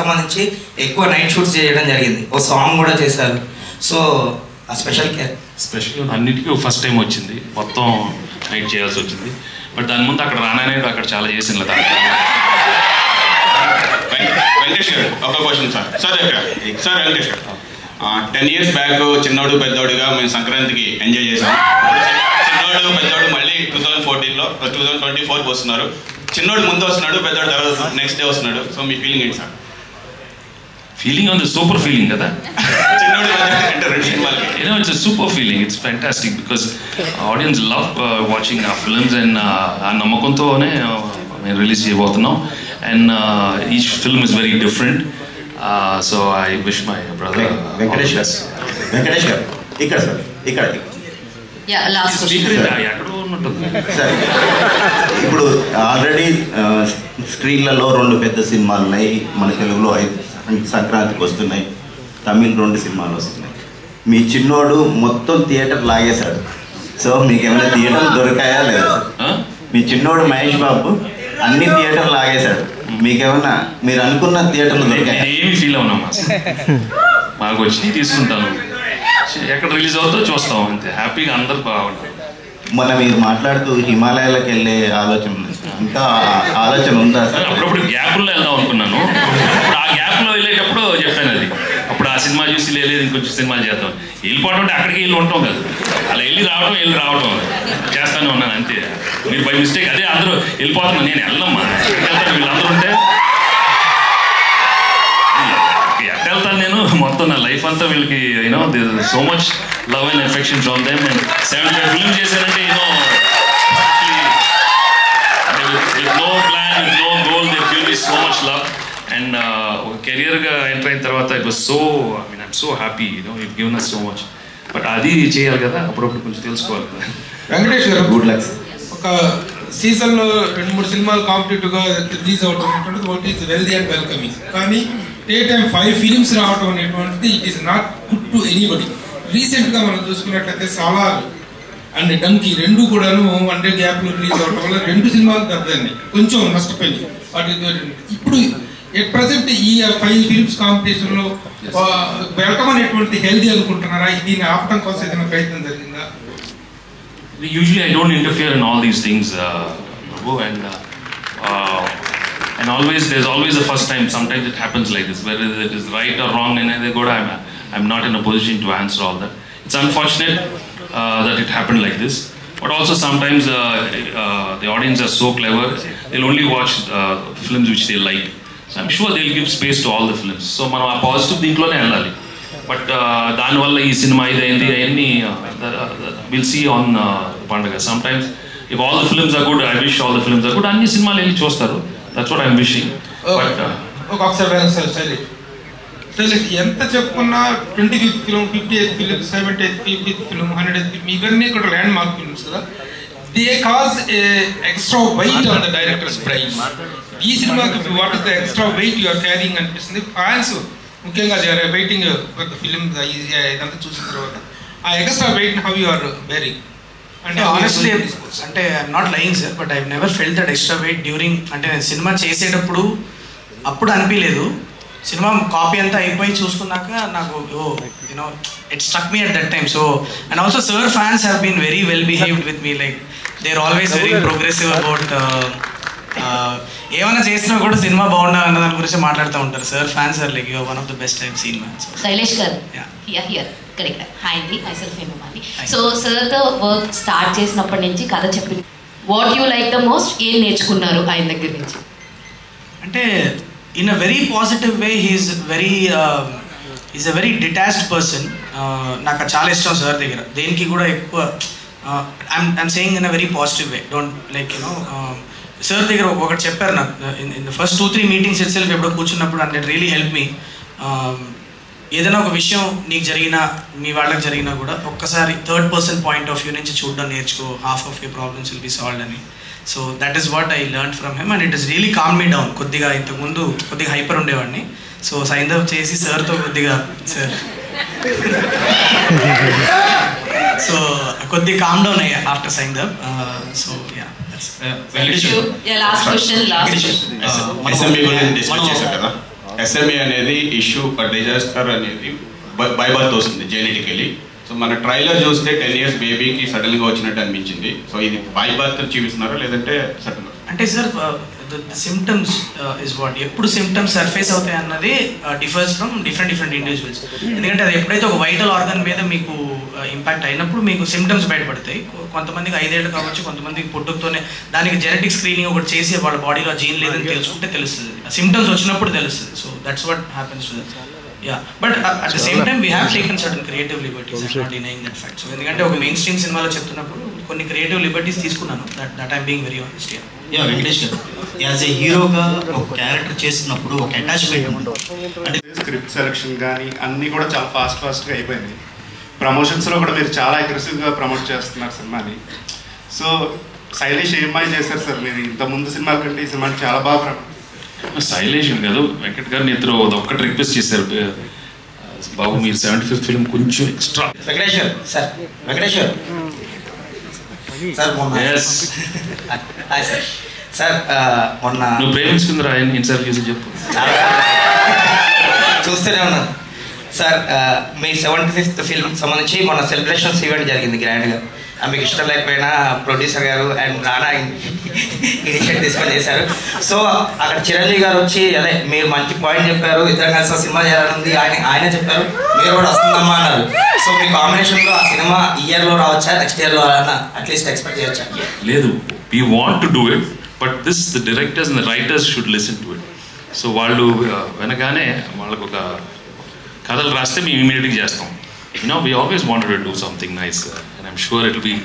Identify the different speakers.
Speaker 1: సంబంధించి ఎక్కువ night shoots చేయడం జరిగింది, ఓ సాంగ్ కూడా చేశారు. సో ఆ స్పెషల్
Speaker 2: అన్నిటికీ ఫస్ట్ టైం వచ్చింది, మొత్తం నైట్ చేయాల్సి వచ్చింది. బట్ దాని ముందు అక్కడ రాననే అక్కడ చాలా చేసిన
Speaker 3: వెంకటేష్ గారు ఒక క్వశ్చన్ సార్ వెంకటేష్ గారు 10 years బ్యాక్ చిన్నోడు పెద్దోడుగా మేము సంక్రాంతికి ఎంజాయ్ చేసాం. చిన్నోడు పెద్దోడు మళ్ళీ 2024 వస్తున్నారు. చిన్నోడు ముందు వస్తున్నాడు, పెద్దోడు తర్వాత నెక్స్ట్ డే వస్తున్నాడు. సో మీ ఫీలింగ్ ఏంటి సార్?
Speaker 2: ఫీలింగ్ ఉంది, సూపర్ ఫీలింగ్ కదా.
Speaker 3: చిన్నోడు అంటే 2 సినిమాలకి
Speaker 2: it's a super feeling. It's fantastic because audience love watching our films and ఆ నమ్మకంతోనే మేము రిలీజ్ చేయబోతున్నాం. And each film is very different. So I wish my brother
Speaker 4: Venkatesh గారు ఇక్కడ సార్ ఇక్కడ
Speaker 2: ఎక్కడో ఉన్నట్టుంది.
Speaker 4: ఇప్పుడు ఆల్రెడీ స్క్రీన్లలో 2 పెద్ద సినిమాలు ఉన్నాయి, మన తెలుగులో 5 సంక్రాంతికి వస్తున్నాయి, తమిళ్ 2 సినిమాలు వస్తున్నాయి. మీ చిన్నోడు మొత్తం థియేటర్ లాగేశాడు. సో మీకు ఏమైనా థియేటర్లు దొరికాయా లేదా? మీ చిన్నోడు మహేష్ బాబు అన్ని థియేటర్లు లాగేశాడు, మీకేమన్నా మీరు అనుకున్న థియేటర్లు దొరికాయా?
Speaker 2: ఏమి ఫీల్ అవునామా, మాకు వచ్చి తీసుకుంటాను, ఎక్కడ రిలీజ్ అవుతుందో చూస్తాం, అంతే. హ్యాపీగా అందరు బాగుంటారు.
Speaker 4: మన మీరు మాట్లాడుతూ హిమాలయాలకు వెళ్ళే ఆలోచన ఇంకా ఆలోచన ఉందా సార్?
Speaker 2: అప్పుడప్పుడు గ్యాప్లో వెళ్దాం అనుకున్నాను. ఆ గ్యాప్లో వెళ్ళేటప్పుడు చెప్పాను అది, అప్పుడు ఆ సినిమా చూసి లేదు ఇంకొంచెం సినిమాలు చేద్దాం. వెళ్ళిపోవడం అంటే అక్కడికి వెళ్ళి ఉంటాం కదా, అలా వెళ్ళి రావడం చేస్తానే ఉన్నాను అంతే. మీరు బై మిస్టేక్ అదే అందరూ వెళ్ళిపోతున్నాను, నేను వెళ్ళమ్మా వెళ్తాను, వీళ్ళందరూ ఉంటే ఎక్కడ వెళ్తాను నేను. మొత్తం నా లైఫ్ అంతా వీళ్ళకి so much love and affection from them. And 75 films చేశానంటే with no plan, with no goal, they give me so much love. And ఒక కెరియర్గా ఎంటర్ అయిన తర్వాత it was so, I'm so happy, you've given us so much. But అది చేయాలి కదా, అప్పుడప్పుడు కొంచెం తెలుసుకోవాలి కదా.
Speaker 5: వెంకటేష్ గారు,
Speaker 4: గుడ్ లక్.
Speaker 5: ఒక సీజన్లో 2-3 సినిమాలు కాంపిటేటివ్గా రిలీజ్ అవడం అనేటువంటిది ఒకటి ఈజ్ వెల్దీ అండ్ వెల్కమింగ్. కానీ డే టైం 5 ఫిలిమ్స్ రావడం అనేటువంటిది it is not good to anybody. రీసెంట్గా మనం చూసుకున్నట్లయితే సాలార్ అండ్ డంకీ 2 కూడాను 1 day గ్యాప్లో రిలీజ్ అవడం వల్ల 2 సినిమాలు దెబ్బతిన్నాయి, కొంచెం నష్టపోయింది. వాటి ఇప్పుడు ఎట్ ప్రజెంట్ ఈ 5 ఫిలిమ్స్ కాంపిటీషన్లో వెళ్ళటం అనేటువంటి హెల్దీ అనుకుంటున్నారా? దీన్ని ఆపడం కోసం ఏదైనా ప్రయత్నం జరిగిందా?
Speaker 2: Usually I don't interfere in all these things, and always there's always a first time. Sometimes it happens like this, whether it is right or wrong, and I'm not in a position to answer all that. It's unfortunate that it happened like this, but also sometimes the audience are so clever, they'll only watch films which they like. So I'm sure they'll give space to all the films. So మనం ఆ positive దీంట్లోనే వెళ్ళాలి. But దానివల్ల ఈ cinema ఇదైంది అవన్నీ will see on పండుగ. Sometimes if all the films are good, I wish all the films are good, అన్ని సినిమాలు వెళ్ళి చూస్తారు. That's what I'm wishing. But
Speaker 5: ఒక అబ్జర్వేషన్ సార్, శైలేష్ ఎంత చెప్పుకున్నా 25th film, 58th film, 70th, 50th film, 100th film, ఇవన్నీ కూడా landmark films కదా. They cause extra weight on the directors price. ఈ సినిమాకి what is the extra weight you are carrying అనిపిస్తుంది. Fans ముఖ్యంగా they are waiting for the film ఇదంతా చూసిన తర్వాత ఆ extra weight how you are bearing?
Speaker 1: అంటే ఆనెస్ట్లీ అంటే I'm not lying sir, but I never felt that extra weight during, అంటే నేను సినిమా చేసేటప్పుడు అప్పుడు అనిపించలేదు. సినిమా కాపీ అంతా అయిపోయి చూసుకున్నాక నాకు it struck me at that time. So and also sir fans have been very well behaved with me, like they are always very progressive about ఏమైనా చేసినా కూడా సినిమా బాగుండాలి అన్న దాని గురించి మాట్లాడుతూ ఉంటారు. Sir fans are like one of the best I have seen.
Speaker 6: Shailesh garu here correct. Hi అండి, మైసెల్ఫ్ హేమమాలి. సో సార్తో వర్క్ స్టార్ట్ చేసినప్పటి నుంచి కథ చెప్పింది, what you like the most, ఏం నేర్చుకున్నారు ఆయన దగ్గర నుంచి?
Speaker 1: అంటే in a very positive way, he's a very detached person. నాకు చాలా ఇష్టం సార్ దగ్గర. దేనికి కూడా ఎక్కువ I'm saying in a very positive way. Don't like sir దగ్గర ఒకటి చెప్పారు నాకు in the first 2-3 meetings it self ఎప్పుడో కూర్చున్నప్పుడు, and it really help me. ఏదైనా ఒక విషయం నీకు జరిగినా మీ వాళ్ళకి జరిగినా కూడా ఒక్కసారి third person point of view నుంచి చూడడం నేర్చుకో, half of you problems will be solved అని. So that is what I learn from him, and it is really calm me down. కొద్దిగా ఇంతకుముందు కొద్దిగా హైపర్ ఉండేవాడిని. సో సైందవ్ చేసి సార్తో కొద్దిగా సార్ సో కొద్దిగా కామ్ డౌన్ అయ్యా after Saindhav. So yeah
Speaker 6: last question.
Speaker 3: SMA అనేది ఇష్యూ డిజాస్టర్ అనేది బై బర్త్ వస్తుంది జెనెటికలీ. సో మన ట్రైలర్ చూస్తే 10 years బేబీకి సడన్గా వచ్చినట్టు అనిపించింది. సో ఇది బై బర్త్ చూపిస్తున్నారా లేదంటే సడన్?
Speaker 1: అంటే సార్ సిమ్టమ్స్ ఇస్ వాట్, ఎప్పుడు సిమ్టమ్స్ సర్ఫేస్ అవుతాయి అన్నది డిఫర్స్ ఫ్రమ్ డిఫరెంట్ ఇండివిజువల్స్. ఎందుకంటే అది ఎప్పుడైతే ఒక వైటల్ ఆర్గన్ మీద మీకు ఇంపాక్ట్ అయినప్పుడు మీకు సిమ్టమ్స్ బయటపడతాయి. కొంతమందికి 5 ఏళ్ళు కావచ్చు, కొంతమందికి పుట్టుకతోనే దానికి జెనెటిక్ స్క్రీనింగ్ ఒకటి చేసి వాళ్ళ బాడీలో జీన్ లేదని తెలుసుకుంటే తెలుస్తుంది, సిమ్టమ్స్ వచ్చినప్పుడు తెలుస్తుంది. So that's what happens to that. Yeah, but at the same time we have taken certain creative liberties. I'm not denying that fact. So ఎందుకంటే ఒక మెయిన్ స్ట్రీమ్ సినిమాలో చెప్తున్నప్పుడు కొన్ని క్రియేటివ్ లిబర్టీస్ తీసుకున్నాను. That I'm being very honest.
Speaker 7: Yeah Venkatesh గారు, as a హీరోగా ఒక character చేస్తున్నప్పుడు ఒక అటాచ్మెంట్ ఉంటుంది. అంటే
Speaker 8: స్క్రిప్ట్ సెలెక్షన్ కానీ అన్నీ కూడా చాలా ఫాస్ట్గా అయిపోయినాయి. ప్రమోషన్స్లో కూడా మీరు చాలా అగ్రెసివ్గా ప్రమోట్ చేస్తున్నారు సినిమాని. సో శైలేష్ ఏమై చేశారు సార్ మీరు ఇంత ముందు సినిమాల కంటే ఈ సినిమాని చాలా బాగా
Speaker 2: శైలేష్ కాదు, వెంకట్ గారిని ఇద్దరు ఒక్కటి రిక్వెస్ట్ చేశారు, బాబు మీరు 75th ఫిల్మ్ కొంచెం ఎక్స్ట్రా.
Speaker 7: వెంకటేష్ గారు సార్, వెంకటేష్ గారు సార్ సార్ మొన్న
Speaker 2: నువ్వు ప్రేమించుకుందరా ఆయన ఇంటర్వ్యూస్ చెప్పు.
Speaker 7: చూస్తూనే ఉన్నాను సార్. మీ 75th ఫిల్మ్ సంబంధించి మొన్న సెలబ్రేషన్స్ ఈవెంట్ జరిగింది గ్రాండ్గా. మీకు ఇష్టం లేకపోయినా ప్రొడ్యూసర్ గారు అండ్ రానా ఇనిషియేట్ తీసుకొని చేశారు. సో అక్కడ చిరంజీవి గారు వచ్చి అదే మీరు మంచి పాయింట్ చెప్పారు, ఇద్దరం కలిసి సినిమా చేయాలనుంది ఆయనే చెప్పారు, మీరు కూడా వస్తుందమ్మా అన్నారు. సో మీ కాంబినేషన్లో ఆ సినిమా ఇయర్లో రావచ్చా, నెక్స్ట్ ఇయర్లో అట్లీస్ట్ ఎక్స్పెక్ట్ చేయొచ్చా?
Speaker 2: లేదు, we want to do it, but the directors and the writers should listen to it. So వాళ్ళు వెనగానే వాళ్ళకు ఒక కథలు రాస్తే మేము ఇమీడియట్గా చేస్తాం. We always wanted to do something nice, and I'm sure it'll be